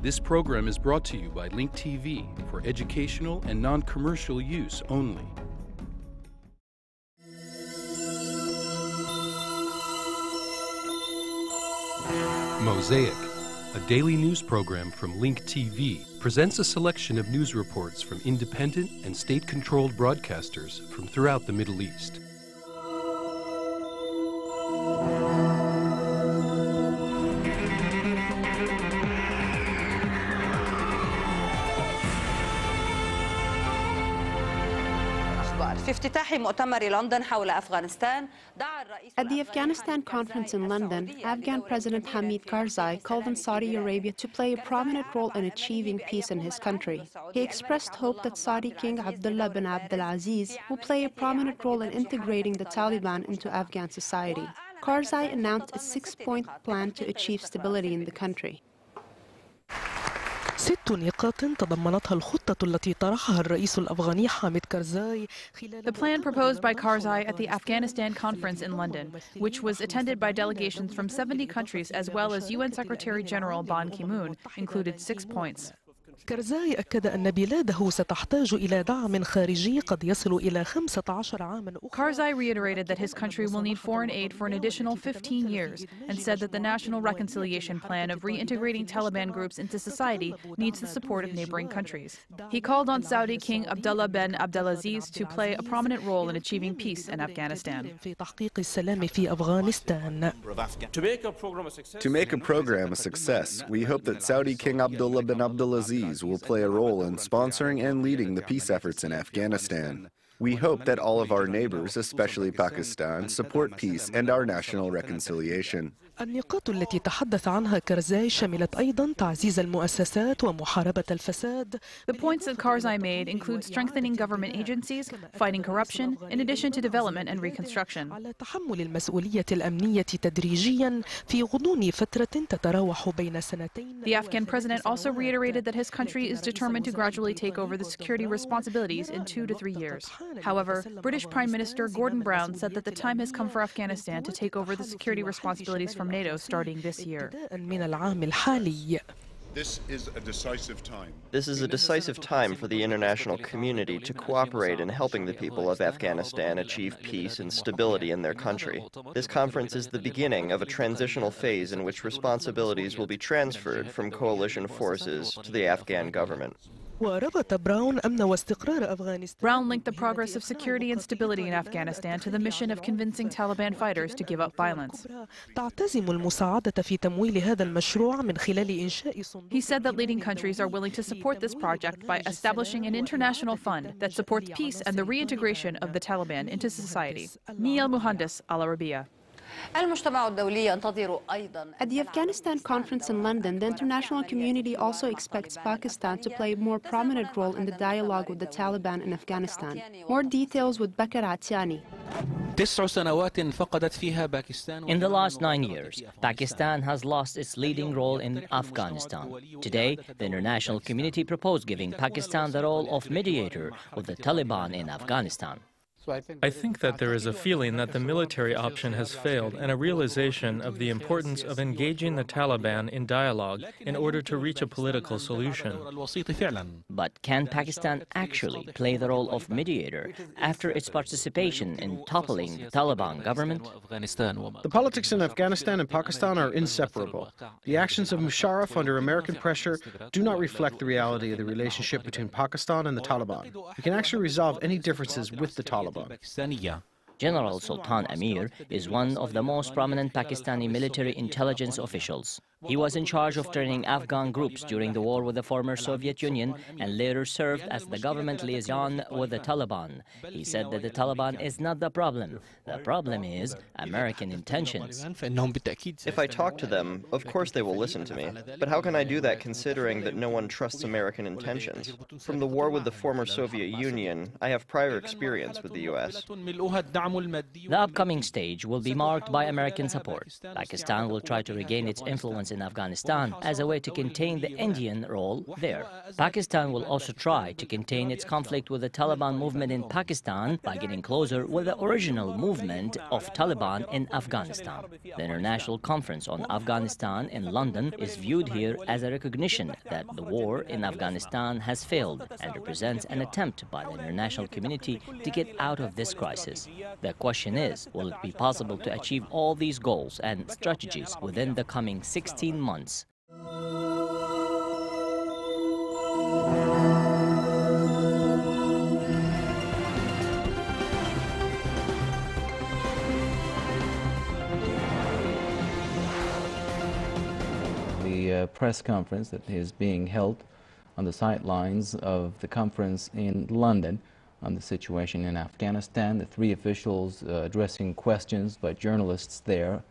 This program is brought to you by Link TV for educational and non-commercial use only. Mosaic, a daily news program from Link TV, presents a selection of news reports from independent and state-controlled broadcasters from throughout the Middle East. At the Afghanistan Conference in London, Afghan President Hamid Karzai called on Saudi Arabia to play a prominent role in achieving peace in his country. He expressed hope that Saudi King Abdullah bin Abdulaziz will play a prominent role in integrating the Taliban into Afghan society. Karzai announced a 6-point plan to achieve stability in the country. 6 نقاط تضمنتها الخطة التي طرحها الرئيس الأفغاني حامد كارزاي. The plan proposed by Karzai at the Afghanistan Conference in London, which was attended by delegations from 70 countries as well as UN Secretary General Ban Ki-moon, included 6 points. كارزاي أكد أن بلاده ستحتاج إلى دعم خارجي قد يصل إلى 15 عاما. Karzai reiterated that his country will need foreign aid for an additional 15 years and said that the National Reconciliation Plan of reintegrating Taliban groups into society needs the support of neighboring countries. He called on Saudi King Abdullah bin Abdulaziz to play a prominent role in achieving peace in Afghanistan. To make a program a success, we hope that Saudi King Abdullah bin Abdulaziz will play a role in sponsoring and leading the peace efforts in Afghanistan. We hope that all of our neighbors, especially Pakistan, support peace and our national reconciliation. النقاط التي تحدث عنها كارزاي شملت أيضا تعزيز المؤسسات ومحاربة الفساد. The points that Karzai made include strengthening government agencies, fighting corruption, in addition to development and reconstruction. على تحمل المسؤولية الأمنية تدريجيا في غضون فترة تتراوح بين سنتين. The Afghan president also reiterated that his country is determined to gradually take over the security responsibilities in 2 to 3 years. However, British Prime Minister Gordon Brown said that the time has come for Afghanistan to take over the security responsibilities from NATO starting this year. This is a decisive time. This is a decisive time for the international community to cooperate in helping the people of Afghanistan achieve peace and stability in their country. This conference is the beginning of a transitional phase in which responsibilities will be transferred from coalition forces to the Afghan government. Brown linked the progress of security and stability in Afghanistan to the mission of convincing Taliban fighters to give up violence. He said that leading countries are willing to support this project by establishing an international fund that supports peace and the reintegration of the Taliban into society. Mia Muhandis, Al Arabiya. At the Afghanistan Conference in London, the international community also expects Pakistan to play a more prominent role in the dialogue with the Taliban in Afghanistan. More details with Bakr Atiani. In the last 9 years, Pakistan has lost its leading role in Afghanistan. Today, the international community proposed giving Pakistan the role of mediator with the Taliban in Afghanistan. I think that there is a feeling that the military option has failed and a realization of the importance of engaging the Taliban in dialogue in order to reach a political solution. But can Pakistan actually play the role of mediator after its participation in toppling the Taliban government? The politics in Afghanistan and Pakistan are inseparable. The actions of Musharraf under American pressure do not reflect the reality of the relationship between Pakistan and the Taliban. We can actually resolve any differences with the Taliban. General Sultan Amir is one of the most prominent Pakistani military intelligence officials. He was in charge of training Afghan groups during the war with the former Soviet Union and later served as the government liaison with the Taliban. He said that the Taliban is not the problem. The problem is American intentions. If I talk to them, of course they will listen to me. But how can I do that considering that no one trusts American intentions? From the war with the former Soviet Union, I have prior experience with the U.S. The upcoming stage will be marked by American support. Pakistan will try to regain its influence presence in Afghanistan as a way to contain the Indian role there. Pakistan will also try to contain its conflict with the Taliban movement in Pakistan by getting closer with the original movement of Taliban in Afghanistan. The International Conference on Afghanistan in London is viewed here as a recognition that the war in Afghanistan has failed and represents an attempt by the international community to get out of this crisis. The question is, will it be possible to achieve all these goals and strategies within the coming 16 months? The press conference that is being held on the sidelines of the conference in London on the situation in Afghanistan. The three officials addressing questions by journalists there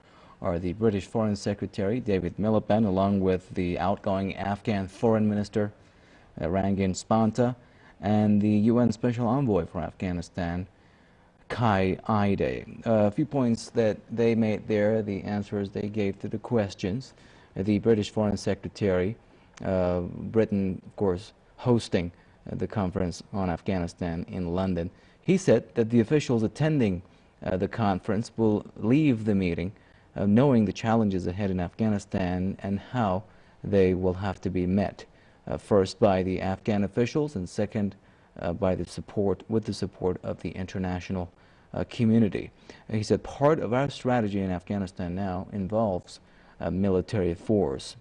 are the British Foreign Secretary, David Miliband, along with the outgoing Afghan Foreign Minister, Rangin Spanta, and the UN Special Envoy for Afghanistan, Kai Eide. A few points that they made there, the answers they gave to the questions. The British Foreign Secretary, Britain, of course, hosting the conference on Afghanistan in London. He said that the officials attending the conference will leave the meeting knowing the challenges ahead in Afghanistan and how they will have to be met. First by the Afghan officials, and second with the support of the international community. He said part of our strategy in Afghanistan now involves military force.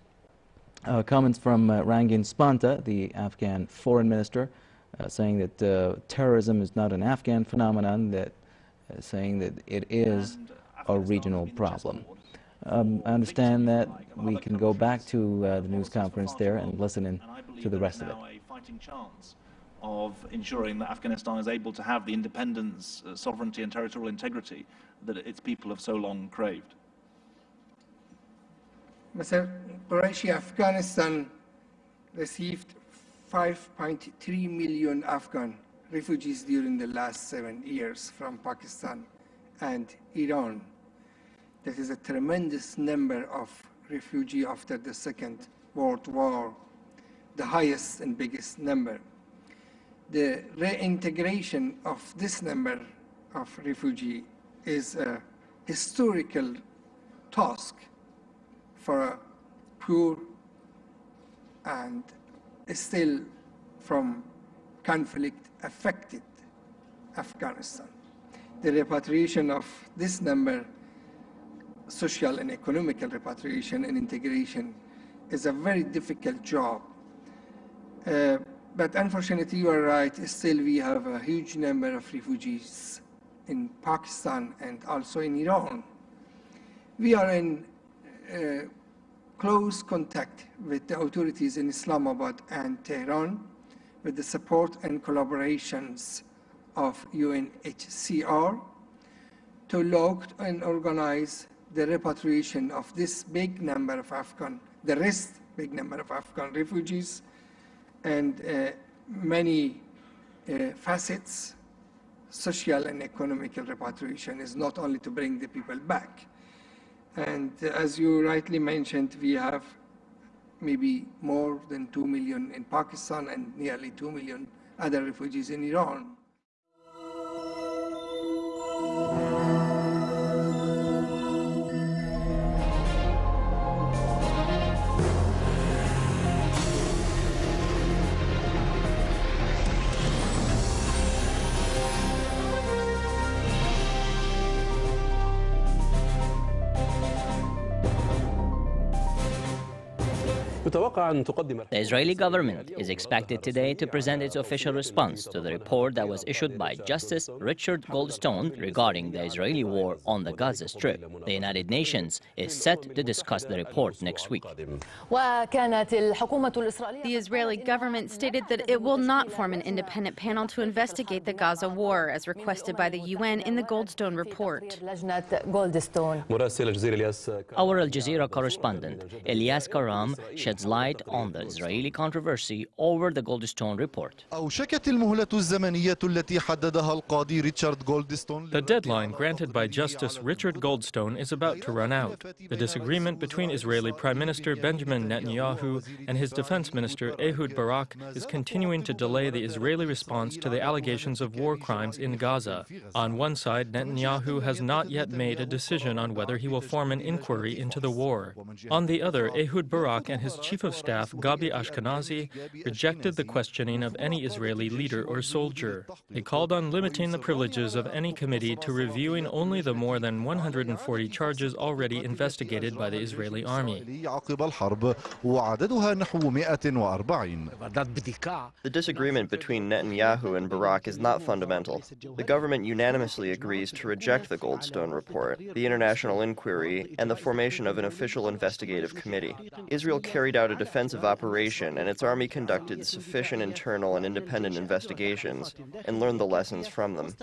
Comments from Rangin Spanta, the Afghan foreign minister, saying that terrorism is not an Afghan phenomenon, saying that it is a regional problem. I understand that we can go back to the news conference there and listen in to the rest of it. A fighting chance of ensuring that Afghanistan is able to have the independence, sovereignty and territorial integrity that its people have so long craved. Mr. Quraishi, Afghanistan received 5.3 million Afghan refugees during the last 7 years from Pakistan and Iran. That is a tremendous number of refugees after the Second World War, the highest and biggest number. The reintegration of this number of refugees is a historical task for a poor and still from conflict affected Afghanistan. The repatriation of this number, social and economical repatriation and integration, is a very difficult job. But unfortunately, you are right, still we have a huge number of refugees in Pakistan and also in Iran. We are in close contact with the authorities in Islamabad and Tehran with the support and collaborations of UNHCR to log and organize the repatriation of this big number of big number of Afghan refugees, and many facets. Social and economical repatriation is not only to bring the people back. And as you rightly mentioned, we have maybe more than 2 million in Pakistan and nearly 2 million other refugees in Iran. The Israeli government is expected today to present its official response to the report that was issued by Justice Richard Goldstone regarding the Israeli war on the Gaza Strip. The United Nations is set to discuss the report next week. The Israeli government stated that it will not form an independent panel to investigate the Gaza war, as requested by the UN in the Goldstone Report. Our Al Jazeera correspondent, Ilyas Karam, sheds sheds light on the Israeli controversy over the Goldstone Report. The deadline granted by Justice Richard Goldstone is about to run out. The disagreement between Israeli Prime Minister Benjamin Netanyahu and his Defense Minister Ehud Barak is continuing to delay the Israeli response to the allegations of war crimes in Gaza. On one side, Netanyahu has not yet made a decision on whether he will form an inquiry into the war. On the other, Ehud Barak and his Chief of Staff, Gabi Ashkenazi, rejected the questioning of any Israeli leader or soldier. They called on limiting the privileges of any committee to reviewing only the more than 140 charges already investigated by the Israeli army. The disagreement between Netanyahu and Barak is not fundamental. The government unanimously agrees to reject the Goldstone Report, the international inquiry, and the formation of an official investigative committee. Israel carried out a defensive operation, and its army conducted sufficient internal and independent investigations and learned the lessons from them.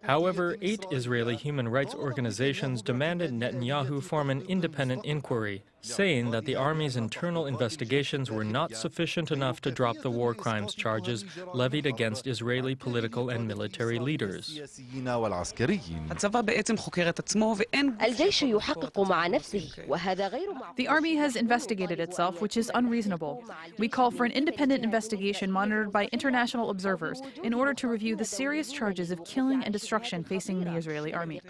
However, 8 Israeli human rights organizations demanded Netanyahu form an independent inquiry, saying that the army's internal investigations were not sufficient enough to drop the war crimes charges levied against Israeli political and military leaders. The army has investigated itself, which is unreasonable. We call for an independent investigation monitored by international observers in order to review the serious charges of killing and destruction facing the Israeli army.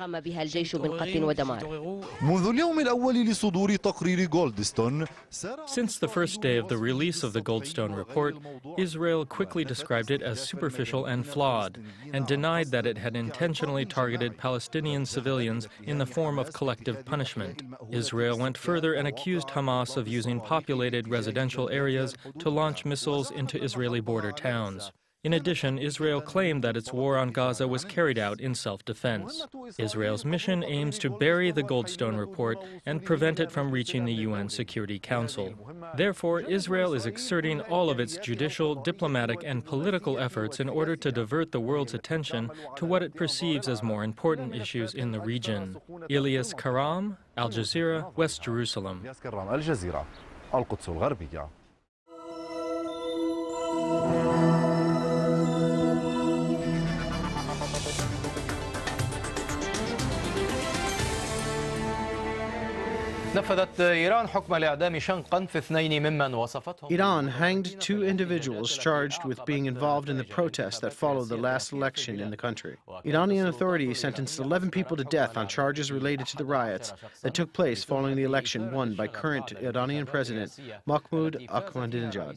Since the first day of the release of the Goldstone Report, Israel quickly described it as superficial and flawed, and denied that it had intentionally targeted Palestinian civilians in the form of collective punishment. Israel went further and accused Hamas of using populated residential areas to launch missiles into Israeli border towns. In addition, Israel claimed that its war on Gaza was carried out in self-defense. Israel's mission aims to bury the Goldstone Report and prevent it from reaching the UN Security Council. Therefore, Israel is exerting all of its judicial, diplomatic, and political efforts in order to divert the world's attention to what it perceives as more important issues in the region. Ilyas Karam, Al Jazeera, West Jerusalem. Iran hanged 2 individuals charged with being involved in the protests that followed the last election in the country. Iranian authorities sentenced 11 people to death on charges related to the riots that took place following the election won by current Iranian President Mahmoud Ahmadinejad.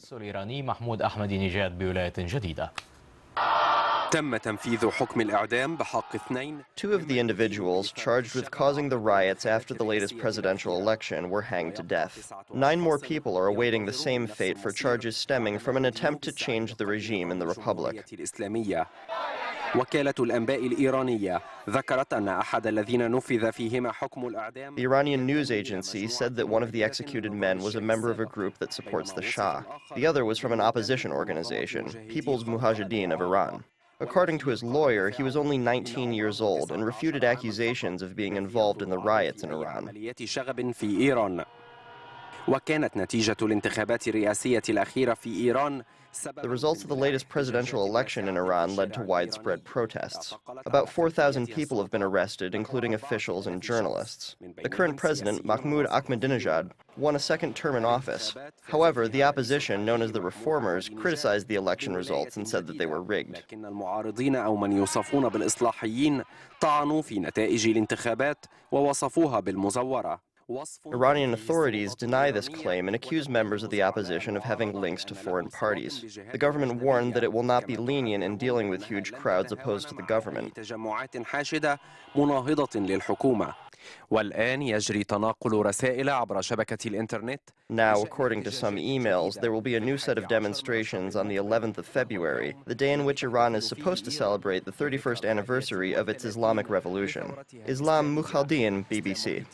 Two of the individuals charged with causing the riots after the latest presidential election were hanged to death. 9 more people are awaiting the same fate for charges stemming from an attempt to change the regime in the republic. وكالة الأنباء الإيرانية ذكرت أن أحد الذين نفذ فيهما حكم الإعدام. The Iranian news agency said that one of the executed men was a member of a group that supports the Shah. The other was from an opposition organization, People's Mujahideen of Iran. According to his lawyer, he was only 19 years old and refuted accusations of being involved in the riots in Iran. وكانت نتيجة الانتخابات الرئاسية الأخيرة في إيران. The results of the latest presidential election in Iran led to widespread protests. About 4,000 people have been arrested, including officials and journalists. The current president, Mahmoud Ahmadinejad, won a second term in office. However, the opposition, known as the Reformers, criticized the election results and said that they were rigged. لكن المعارضين أو من يوصفون بالإصلاحيين طعنوا في نتائج الانتخابات ووصفوها بالمزورة. Iranian authorities deny this claim and accuse members of the opposition of having links to foreign parties. The government warned that it will not be lenient in dealing with huge crowds opposed to the government. والآن يجري تناقل رسائل عبر شبكة الإنترنت. Now, according to some emails, there will be a new set of demonstrations on the 11th of February, the day in which Iran is supposed to celebrate the 31st anniversary of its Islamic Revolution. Islam Mukhaldin, BBC.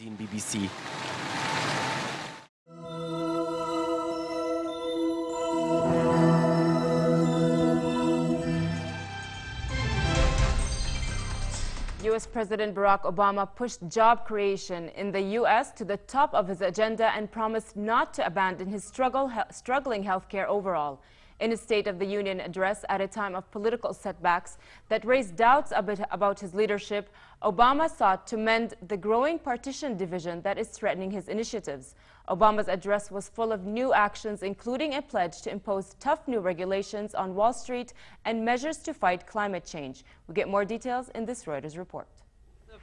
U.S. President Barack Obama pushed job creation in the U.S. to the top of his agenda and promised not to abandon his struggling healthcare overall. In his State of the Union address at a time of political setbacks that raised doubts about his leadership, Obama sought to mend the growing partition division that is threatening his initiatives. Obama's address was full of new actions, including a pledge to impose tough new regulations on Wall Street and measures to fight climate change. We get more details in this Reuters report.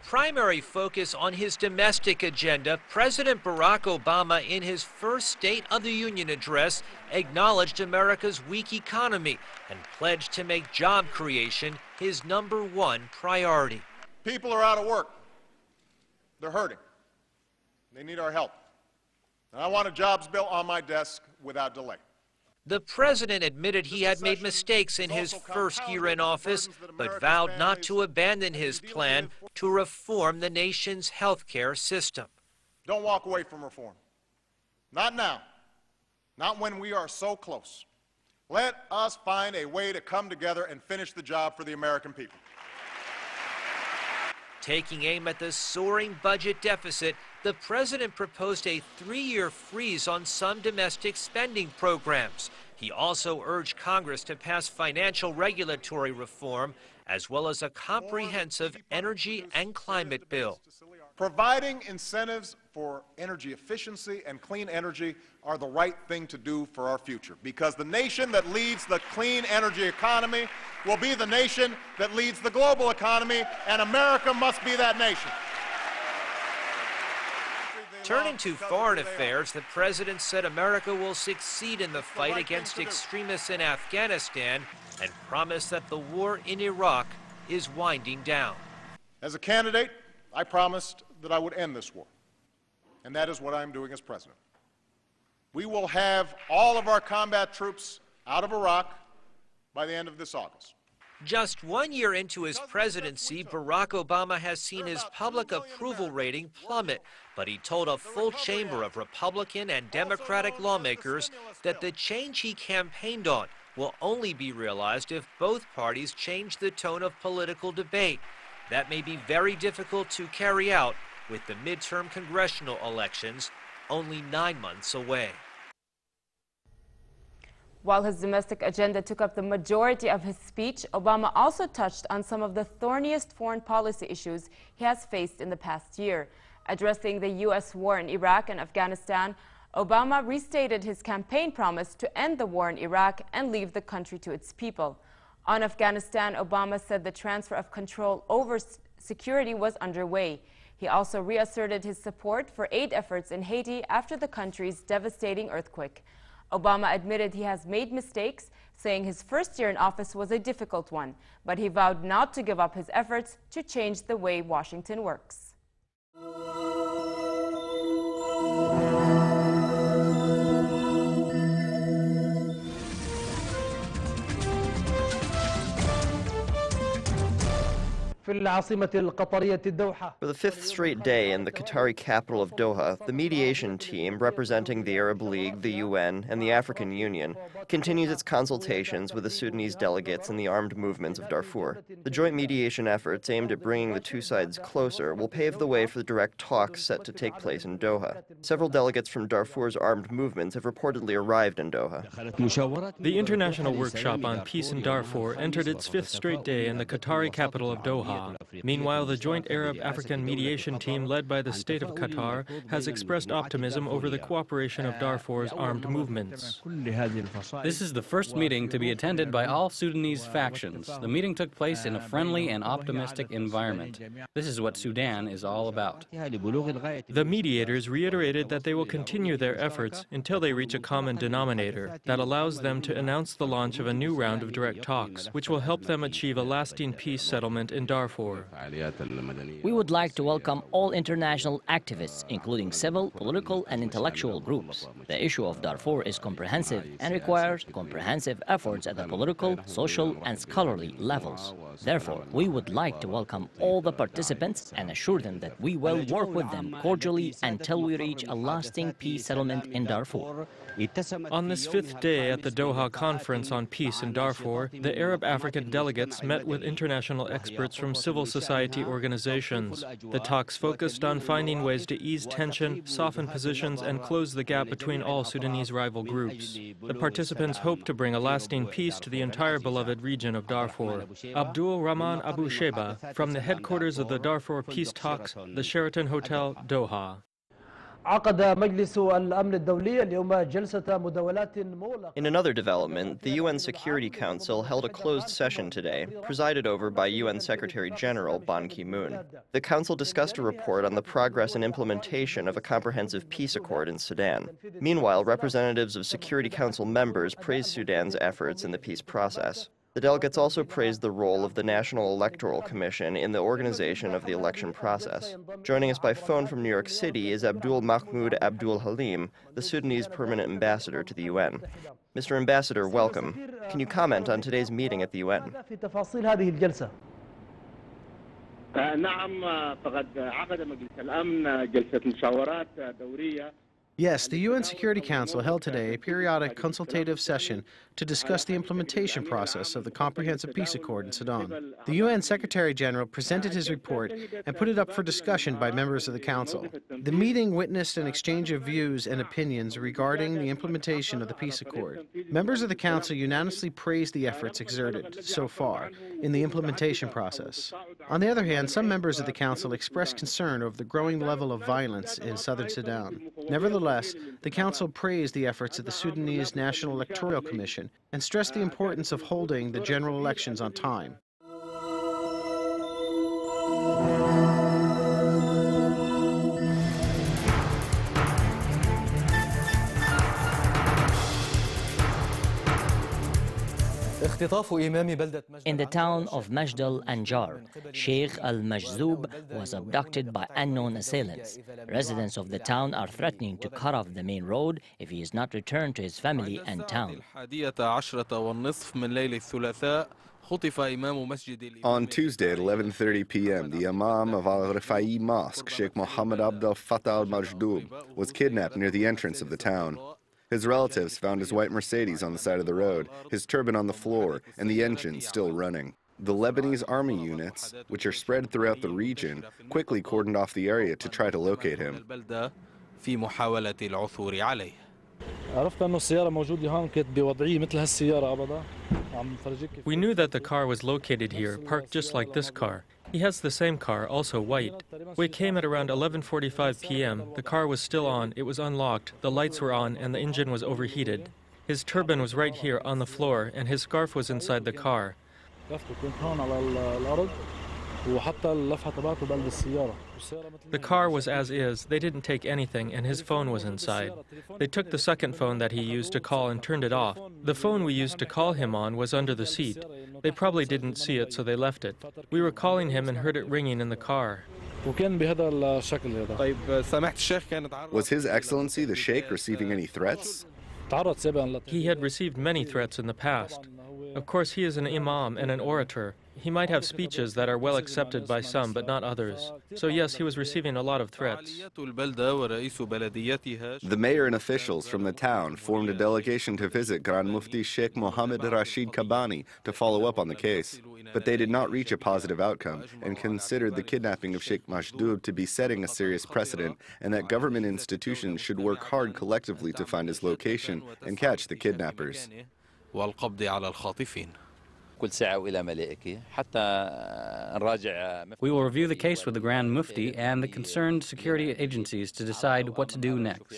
Primary focus on his domestic agenda, President Barack Obama, in his first State of the Union address, acknowledged America's weak economy and pledged to make job creation his #1 priority. People are out of work. They're hurting. They need our help. And I want a jobs bill on my desk without delay. The president admitted he had made mistakes in his first year in office, but vowed not to abandon his plan to reform the nation's healthcare system. Don't walk away from reform. Not now. Not when we are so close. Let us find a way to come together and finish the job for the American people. Taking aim at the soaring budget deficit, the president proposed a 3-year freeze on some domestic spending programs. He also urged Congress to pass financial regulatory reform, as well as a comprehensive energy and climate bill. Providing incentives for energy efficiency and clean energy are the right thing to do for our future, because the nation that leads the clean energy economy will be the nation that leads the global economy, and America must be that nation. Turning to foreign affairs, the president said America will succeed in the fight against extremists in Afghanistan and promised that the war in Iraq is winding down. As a candidate, I promised that I would end this war, and that is what I'm doing as president. We will have all of our combat troops out of Iraq by the end of this August. Just 1 year into his presidency, Barack Obama has seen his public approval rating plummet, but he told a full chamber of Republican and Democratic lawmakers that the change he campaigned on will only be realized if both parties change the tone of political debate. That may be very difficult to carry out with the midterm congressional elections only 9 months away. While his domestic agenda took up the majority of his speech, Obama also touched on some of the thorniest foreign policy issues he has faced in the past year. Addressing the U.S. war in Iraq and Afghanistan, Obama restated his campaign promise to end the war in Iraq and leave the country to its people. On Afghanistan, Obama said the transfer of control over security was underway. He also reasserted his support for aid efforts in Haiti after the country's devastating earthquake. Obama admitted he has made mistakes, saying his first year in office was a difficult one, but he vowed not to give up his efforts to change the way Washington works. For the fifth straight day in the Qatari capital of Doha, the mediation team representing the Arab League, the UN, and the African Union continues its consultations with the Sudanese delegates in the armed movements of Darfur. The joint mediation efforts aimed at bringing the two sides closer will pave the way for the direct talks set to take place in Doha. Several delegates from Darfur's armed movements have reportedly arrived in Doha. The International Workshop on Peace in Darfur entered its fifth straight day in the Qatari capital of Doha. Meanwhile, the joint Arab-African mediation team led by the state of Qatar has expressed optimism over the cooperation of Darfur's armed movements. This is the first meeting to be attended by all Sudanese factions. The meeting took place in a friendly and optimistic environment. This is what Sudan is all about. The mediators reiterated that they will continue their efforts until they reach a common denominator that allows them to announce the launch of a new round of direct talks, which will help them achieve a lasting peace settlement in Darfur. We would like to welcome all international activists, including civil, political, and intellectual groups. The issue of Darfur is comprehensive and requires comprehensive efforts at the political, social, and scholarly levels. Therefore, we would like to welcome all the participants and assure them that we will work with them cordially until we reach a lasting peace settlement in Darfur. On this fifth day at the Doha Conference on Peace in Darfur, the Arab-African delegates met with international experts from civil society organizations. The talks focused on finding ways to ease tension, soften positions, and close the gap between all Sudanese rival groups. The participants hope to bring a lasting peace to the entire beloved region of Darfur. Abdul Rahman Abu Sheba, from the headquarters of the Darfur Peace Talks, the Sheraton Hotel, Doha. In another development, the UN Security Council held a closed session today, presided over by UN Secretary General Ban Ki-moon. The Council discussed a report on the progress and implementation of a comprehensive peace accord in Sudan. Meanwhile, representatives of Security Council members praised Sudan's efforts in the peace process. The delegates also praised the role of the National Electoral Commission in the organization of the election process. Joining us by phone from New York City is Abdul Mahmoud Abdul Halim, the Sudanese permanent ambassador to the UN. Mr. Ambassador, welcome. Can you comment on today's meeting at the UN? Yes, the UN Security Council held today a periodic consultative session to discuss the implementation process of the Comprehensive Peace Accord in Sudan. The UN Secretary General presented his report and put it up for discussion by members of the Council. The meeting witnessed an exchange of views and opinions regarding the implementation of the peace accord. Members of the Council unanimously praised the efforts exerted so far in the implementation process. On the other hand, some members of the Council expressed concern over the growing level of violence in southern Sudan. Nevertheless, the Council praised the efforts of the Sudanese National Electoral Commission and stressed the importance of holding the general elections on time. In the town of Majd al-Anjar, Sheikh al-Majzoub was abducted by unknown assailants. Residents of the town are threatening to cut off the main road if he is not returned to his family and town. On Tuesday at 11:30 p.m., the Imam of Al-Rifai Mosque, Sheikh Mohammed Abdel Fattah al-Majdoub, was kidnapped near the entrance of the town. His relatives found his white Mercedes on the side of the road, his turban on the floor, and the engine still running. The Lebanese army units, which are spread throughout the region, quickly cordoned off the area to try to locate him. We knew that the car was located here, parked just like this car. He has the same car, also white. We came at around 11:45 p.m. The car was still on, it was unlocked, the lights were on, and the engine was overheated. His turban was right here on the floor, and his scarf was inside the car. The car was as is, they didn't take anything, and his phone was inside. They took the second phone that he used to call and turned it off. The phone we used to call him on was under the seat. They probably didn't see it, so they left it. We were calling him and heard it ringing in the car. Was His Excellency the Sheikh receiving any threats? He had received many threats in the past. Of course, he is an imam and an orator. He might have speeches that are well accepted by some, but not others. So yes, he was receiving a lot of threats. The mayor and officials from the town formed a delegation to visit Grand Mufti Sheikh Mohammed Rashid Kabani to follow up on the case. But they did not reach a positive outcome and considered the kidnapping of Sheikh Majdoub to be setting a serious precedent and that government institutions should work hard collectively to find his location and catch the kidnappers. We will review the case with the Grand Mufti and the concerned security agencies to decide what to do next.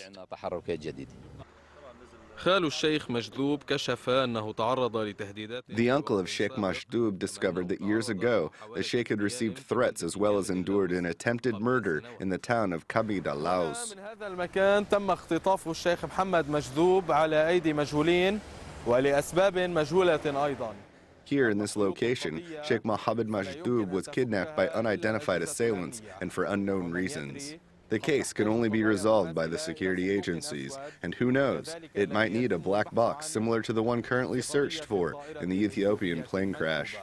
The uncle of Sheikh Majdoub discovered that years ago, the Sheikh had received threats as well as endured an attempted murder in the town of Kabida, Laos. Here in this location, Sheikh Mohammed Majdoub was kidnapped by unidentified assailants and for unknown reasons. The case can only be resolved by the security agencies, and who knows, it might need a black box similar to the one currently searched for in the Ethiopian plane crash.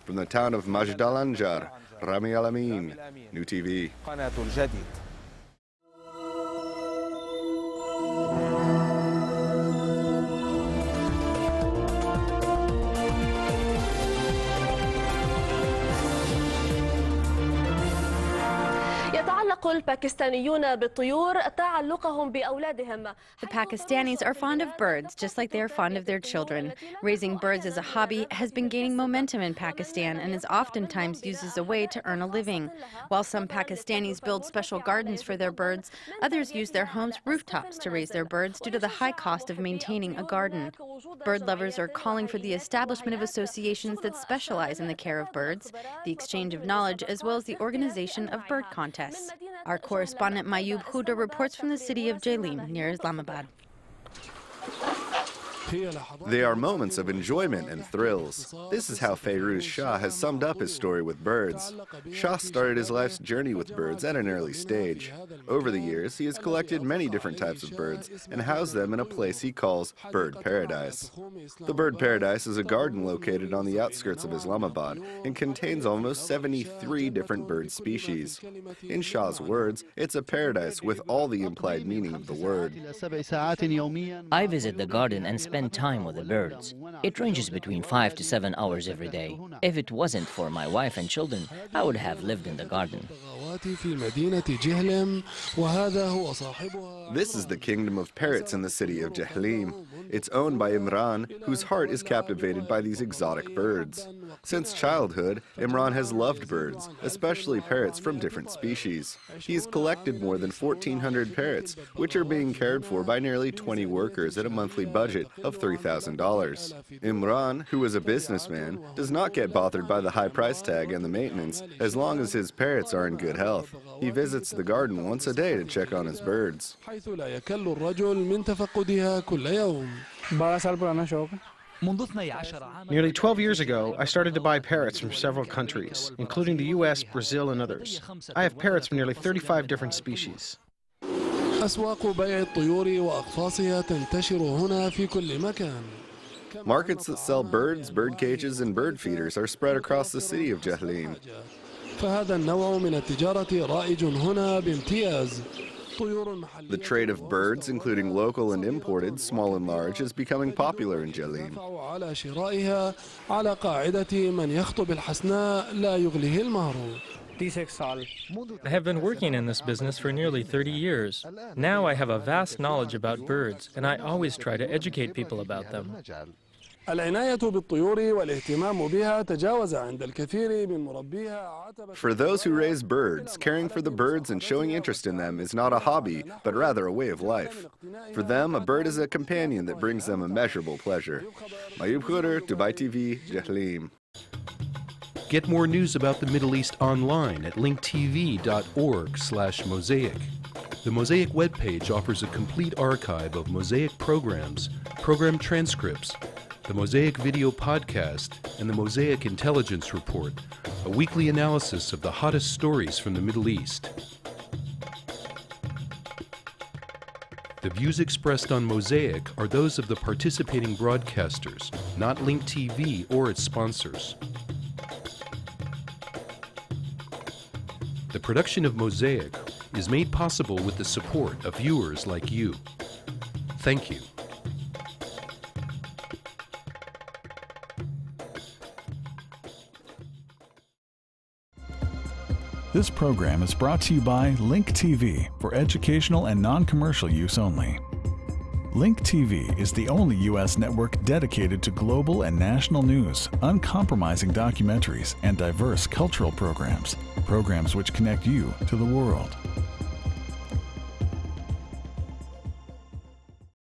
From the town of Majd al-Anjar, Rami Al-Amin, New TV. Pakistanis are fond of birds, just like they are fond of their children. Raising birds as a hobby has been gaining momentum in Pakistan and is oftentimes used as a way to earn a living. While some Pakistanis build special gardens for their birds, others use their homes' rooftops to raise their birds due to the high cost of maintaining a garden. Bird lovers are calling for the establishment of associations that specialize in the care of birds, the exchange of knowledge, as well as the organization of bird contests. Our correspondent Mayub Huda reports from the city of Jalim near Islamabad. They are moments of enjoyment and thrills. This is how Feiruz Shah has summed up his story with birds. Shah started his life's journey with birds at an early stage. Over the years, he has collected many different types of birds and housed them in a place he calls Bird Paradise. The Bird Paradise is a garden located on the outskirts of Islamabad and contains almost 73 different bird species. In Shah's words, it's a paradise with all the implied meaning of the word. I visit the garden and spend time with the birds. It ranges between 5 to 7 hours every day. If it wasn't for my wife and children, I would have lived in the garden. This is the kingdom of parrots in the city of Jahlim. It's owned by Imran, whose heart is captivated by these exotic birds. Since childhood, Imran has loved birds, especially parrots from different species. He's collected more than 1,400 parrots, which are being cared for by nearly 20 workers at a monthly budget of $3,000. Imran, who is a businessman, does not get bothered by the high price tag and the maintenance as long as his parrots are in good health. He visits the garden once a day to check on his birds. Nearly 12 years ago, I started to buy parrots from several countries, including the US, Brazil, and others. I have parrots from nearly 35 different species. Markets that sell birds, bird cages, and bird feeders are spread across the city of Jahlim. The trade of birds, including local and imported, small and large, is becoming popular in Jalim. I have been working in this business for nearly 30 years. Now I have a vast knowledge about birds, and I always try to educate people about them. For those who raise birds, caring for the birds and showing interest in them is not a hobby, but rather a way of life. For them, a bird is a companion that brings them immeasurable pleasure. Mayub Huda, Dubai TV, Jahlim. Get more news about the Middle East online at linktv.org/Mosaic. The Mosaic webpage offers a complete archive of Mosaic programs, program transcripts, the Mosaic video podcast, and the Mosaic Intelligence Report, a weekly analysis of the hottest stories from the Middle East. The views expressed on Mosaic are those of the participating broadcasters, not Link TV or its sponsors. The production of Mosaic is made possible with the support of viewers like you. Thank you. This program is brought to you by Link TV for educational and non-commercial use only. Link TV is the only U.S. network dedicated to global and national news, uncompromising documentaries, and diverse cultural programs, programs which connect you to the world.